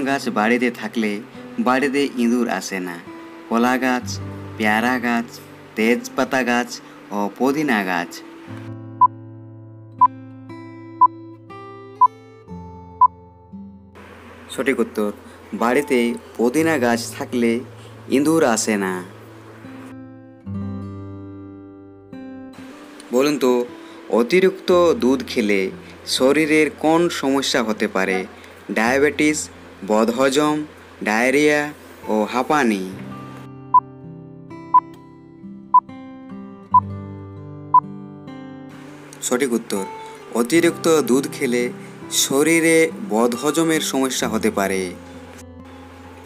গাছ বাড়িতে থাকলে বাড়িতে ইঁদুর আসে না? কলা গাছ, পেয়ারা গাছ, তেজপাতা গাছ ও পুদিনা গাছ। সঠিক উত্তর, বাড়িতে পুদিনা গাছ থাকলে ইঁদুর আসে না। বলুন তো, অতিরিক্ত দুধ খেলে শরীরের কোন সমস্যা হতে পারে? ডায়াবেটিস, বদহজম, ডায়রিয়া ও হাঁপানি। সঠিক উত্তর, অতিরিক্ত দুধ খেলে শরীরে বদহজমের সমস্যা হতে পারে।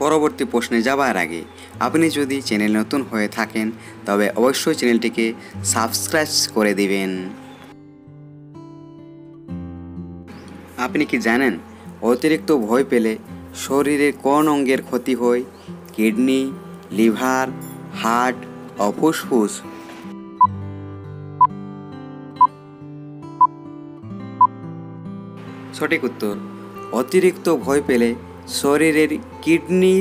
পরবর্তী প্রশ্নে যাবার আগে আপনি যদি চ্যানেল নতুন হয়ে থাকেন তবে অবশ্যই চ্যানেলটিকে সাবস্ক্রাইব করে দিবেন। আপনি কি জানেন অতিরিক্ত ভয় পেলে শরীরের কোন অঙ্গের ক্ষতি হয়? কিডনি, লিভার, হার্ট ও ফুসফুস। সঠিক উত্তর, অতিরিক্ত ভয় পেলে শরীরের কিডনি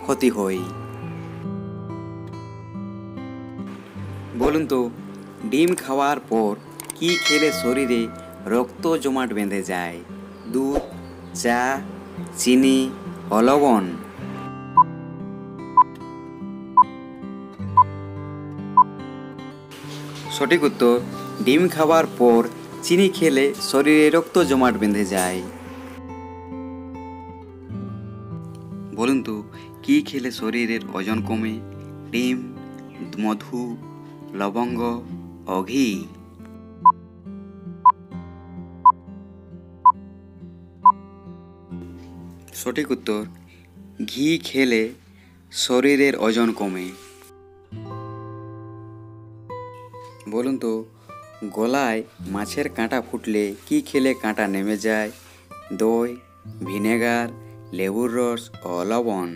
ক্ষতি হয়। বলুন তো, ডিম খাওয়ার পর কি খেলে শরীরে রক্ত জমাট বেঁধে যায়? দুধ, চা, চিনি ও লবণ। সঠিক উত্তর, ডিম খাওয়ার পর চিনি খেলে শরীরে রক্ত জমাট বেঁধে যায়। বলুন তো, কি খেলে শরীরের ওজন কমে? ডিম, মধু, লবঙ্গ ও ঘি। সঠিক উত্তর, ঘি খেলে শরীরের ওজন কমে। বলুন তো, গলায় মাছের কাঁটা ফুটলে কি খেলে কাঁটা নেমে যায়? দই, ভিনেগার, লেবুর রস ও লবণ।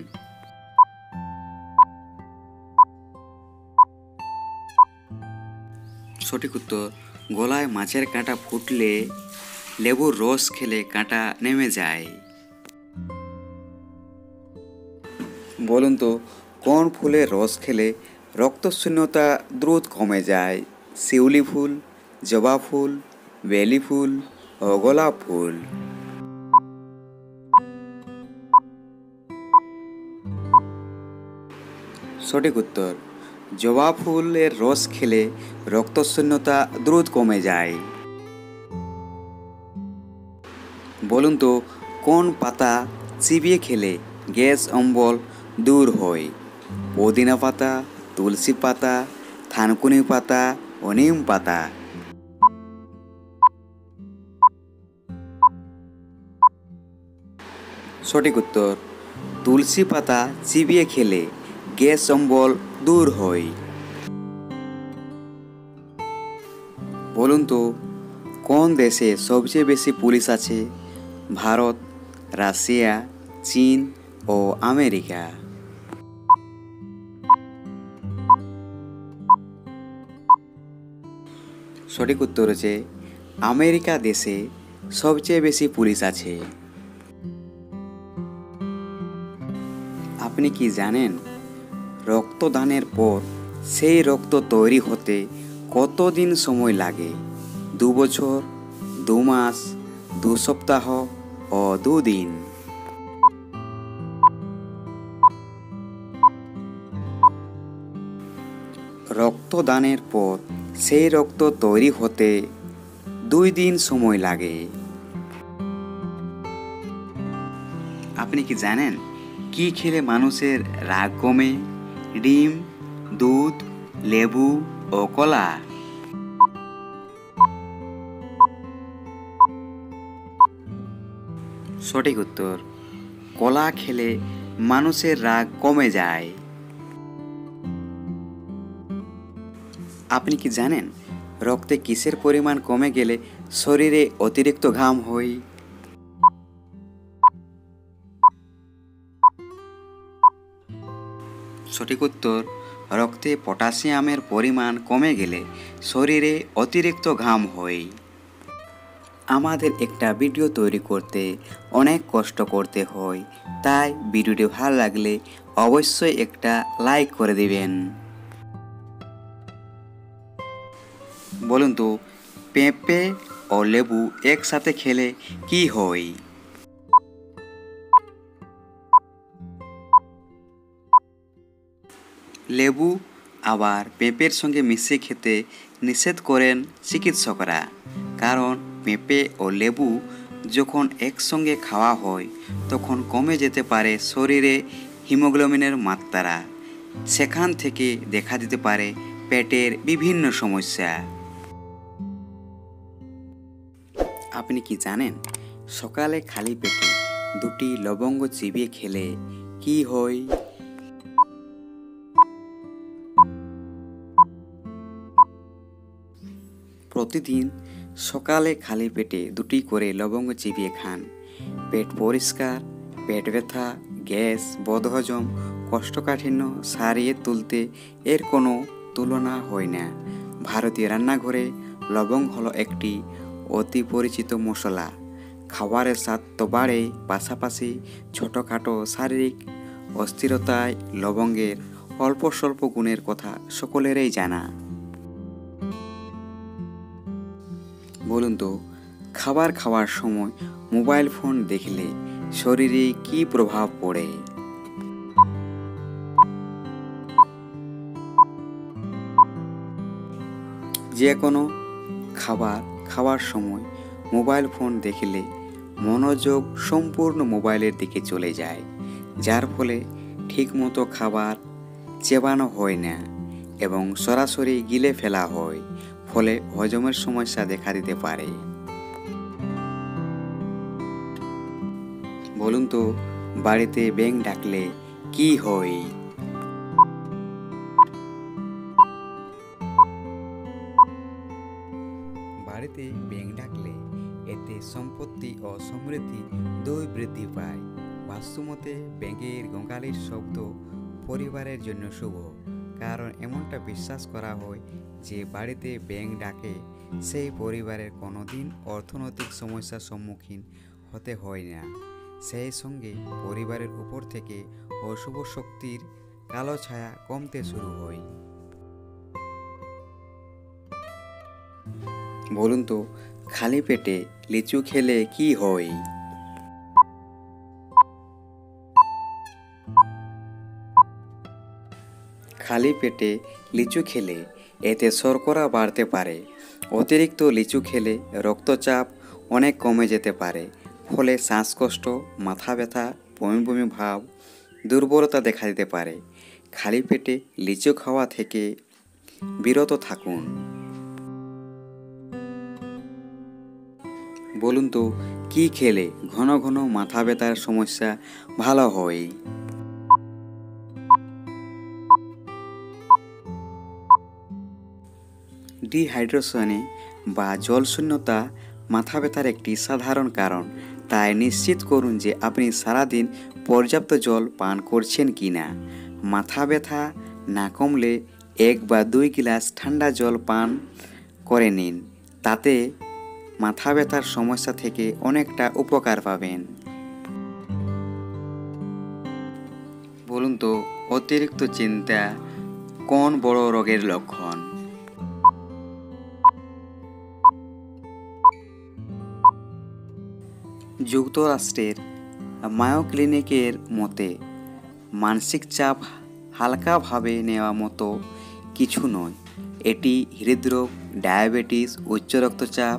সঠিক উত্তর, গলায় মাছের কাঁটা ফুটলে লেবুর রস খেলে কাঁটা নেমে যায়। বলুন তো, কোন ফুলের রস খেলে রক্তশূন্যতা দ্রুত কমে যায়? শিউলি ফুল, জবা ফুল, বেলি ফুল ও গোলাপ ফুল। সঠিক উত্তর, জবা ফুলের রস খেলে রক্তশূন্যতা দ্রুত কমে যায়। বলুন তো, কোন পাতা চিবিয়ে খেলে গ্যাস অম্বল দূর হয়? পুদিনা পাতা, তুলসী পাতা, থানকুনি পাতা ও নিম পাতা। সঠিক উত্তর, তুলসী পাতা চিবিয়ে খেলে গ্যাস অম্বল দূর হয়। বলুন তো, কোন দেশে সবচেয়ে বেশি পুলিশ আছে? ভারত, রাশিয়া, চীন ও আমেরিকা। সঠিক উত্তর হচ্ছে আমেরিকা দেশে সবচেয়ে বেশি পুলিশ আছে। আপনি কি জানেন রক্তদানের পর সেই রক্ত তৈরি হতে কতদিন সময় লাগে? 2 বছর, 2 মাস, 2 সপ্তাহ ও 2 দিন। রক্তদানের পর সেই রক্ত তৈরি হতে 2 দিন সময় লাগে। আপনি কি জানেন কি খেলে মানুষের রাগ কমে? ডিম, দুধ, লেবু ও কলা। সঠিক উত্তর, কলা খেলে মানুষের রাগ কমে যায়। আপনি কি জানেন রক্তে কিসের পরিমাণ কমে গেলে শরীরে অতিরিক্ত ঘাম হয়? সঠিক উত্তর, রক্তে পটাশিয়ামের পরিমাণ কমে গেলে শরীরে অতিরিক্ত ঘাম হয়। আমাদের একটা ভিডিও তৈরি করতে অনেক কষ্ট করতে হয়, তাই ভিডিওটি ভালো লাগলে অবশ্যই একটা লাইক করে দিবেন। বলুন তো, পেঁপে ও লেবু একসাথে খেলে কি হয়? লেবু আবার পেঁপের সঙ্গে মিশিয়ে খেতে নিষেধ করেন চিকিৎসকরা, কারণ পেঁপে ও লেবু যখন একসঙ্গে খাওয়া হয় তখন কমে যেতে পারে শরীরে হিমোগ্লোবিনের মাত্রা। সেখান থেকে দেখা দিতে পারে পেটের বিভিন্ন সমস্যা। আপনি কি জানেন, সকালে খালি পেটে 2টি লবঙ্গ চিবিয়ে খেলে কি হয়? প্রতিদিন সকালে খালি পেটে 2টি করে লবঙ্গ চিবিয়ে খান। পেট পরিষ্কার, পেট ব্যথা, গ্যাস, বদহজম, কোষ্ঠকাঠিন্য সারিয়ে তুলতে এর কোনো তুলনা হয় না। ভারতীয় রান্নাঘরে লবঙ্গ হলো একটি অতি পরিচিত মশলা। খাবারের স্বাদ তো বাড়ে, পাশাপাশি ছোটোখাটো শারীরিক অস্থিরতায় লবঙ্গের অল্প স্বল্প গুণের কথা সকলেরই জানা। বলুন তো, খাবার খাওয়ার সময় মোবাইল ফোন দেখলে শরীরে কি প্রভাব পড়ে? যে কোনো খাবার খাওয়ার সময় মোবাইল ফোন দেখলে মনোযোগ সম্পূর্ণ মোবাইলের দিকে চলে যায়, যার ফলে ঠিকমতো খাবার চেবানো হয় না এবং সরাসরি গিলে ফেলা হয়, ফলে হজমের সমস্যা দেখা দিতে পারে। বলুন তো, বাড়িতে ব্যাঙ ডাকলে কি হয়? বাড়িতে ব্যাঙ ডাকলে এতে সম্পত্তি ও সমৃদ্ধি দুই বৃদ্ধি পায়। বাস্তুমতে ব্যাঙের গোঙালির শব্দ পরিবারের জন্য শুভ, কারণ এমনটা বিশ্বাস করা হয় যে বাড়িতে ব্যাঙ ডাকে সেই পরিবারের কোনোদিন অর্থনৈতিক সমস্যার সম্মুখীন হতে হয় না। সেই সঙ্গে পরিবারের উপর থেকে অশুভ শক্তির কালো ছায়া কমতে শুরু হয়। বলুন তো, খালি পেটে লিচু খেলে কি হয়? খালি পেটে লিচু খেলে এতে শর্করা বাড়তে পারে। অতিরিক্ত লিচু খেলে রক্তচাপ অনেক কমে যেতে পারে, ফলে শ্বাসকষ্ট, মাথা ব্যথা, বমি বমি ভাব, দুর্বলতা দেখা দিতে পারে। খালি পেটে লিচু খাওয়া থেকে বিরত থাকুন। বলুন তো, কি খেলে ঘন ঘন মাথা ব্যথার সমস্যা ভালো হয়? ডিহাইড্রেশনে বা জলশূন্যতা মাথা ব্যথার একটি সাধারণ কারণ, তাই নিশ্চিত করুন যে আপনি সারাদিন পর্যাপ্ত জল পান করছেন কিনা। মাথা ব্যথা না কমলে 1 বা 2 গ্লাস ঠান্ডা জল পান করে নিন, তাতে মাথা ব্যথার সমস্যা থেকে অনেকটা উপকার পাবেন। বলুন তো, অতিরিক্ত চিন্তা কোন বড় রোগের লক্ষণ? যুক্তরাষ্ট্রের মায়ো ক্লিনিকের মতে মানসিক চাপ হালকাভাবে নেওয়া মতো কিছু নয়। এটি হৃদরোগ, ডায়াবেটিস, উচ্চ রক্তচাপ,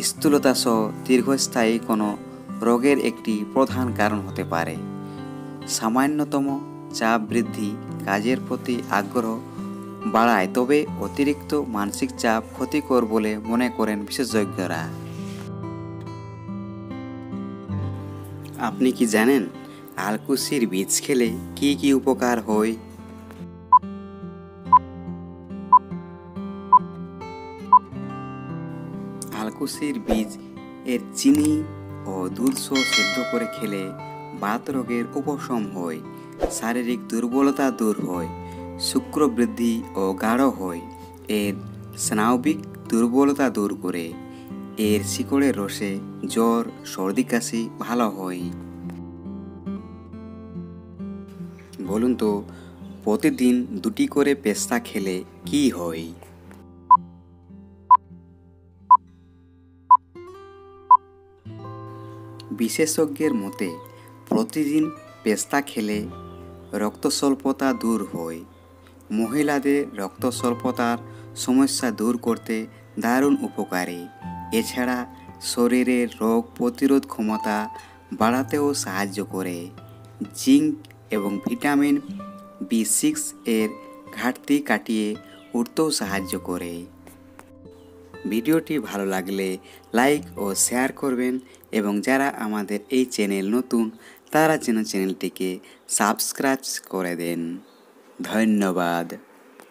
স্থূলতা সহ দীর্ঘস্থায়ী কোনো রোগের একটি প্রধান কারণ হতে পারে। সামান্যতম চাপ বৃদ্ধি কাজের প্রতি আগ্রহ বাড়ায়, তবে অতিরিক্ত মানসিক চাপ ক্ষতিকর বলে মনে করেন বিশেষজ্ঞরা। আপনি কি জানেন, আলকুশির বীজ খেলে কি কি উপকার হয়? আলকুশির বীজ এর চিনি ও দুধ সহ সেদ্ধ করে খেলে বাত রোগের উপশম হয়, শারীরিক দুর্বলতা দূর হয়, শুক্র বৃদ্ধি ও গাঢ় হয়, এর স্নায়বিক দুর্বলতা দূর করে, এর শিকড়ের রসে জ্বর, সর্দি কাশি ভালো হয়। বলুন তো, প্রতিদিন 2টি করে পেস্তা খেলে কি হয়? বিশেষজ্ঞের মতে প্রতিদিন পেস্তা খেলে রক্তস্বল্পতা দূর হয়। মহিলাদের রক্তস্বল্পতার সমস্যা দূর করতে দারুণ উপকারী। এছাড়া শরীরের রোগ প্রতিরোধ ক্ষমতা বাড়াতেও সাহায্য করে। জিঙ্ক এবং ভিটামিন B6 এর ঘাটতি কাটিয়ে উঠতেও সাহায্য করে। ভিডিওটি ভালো লাগলে লাইক ও শেয়ার করবেন এবং যারা আমাদের এই চ্যানেল নতুন তারা যেন চ্যানেলটিকে সাবস্ক্রাইব করে দেন। ধন্যবাদ।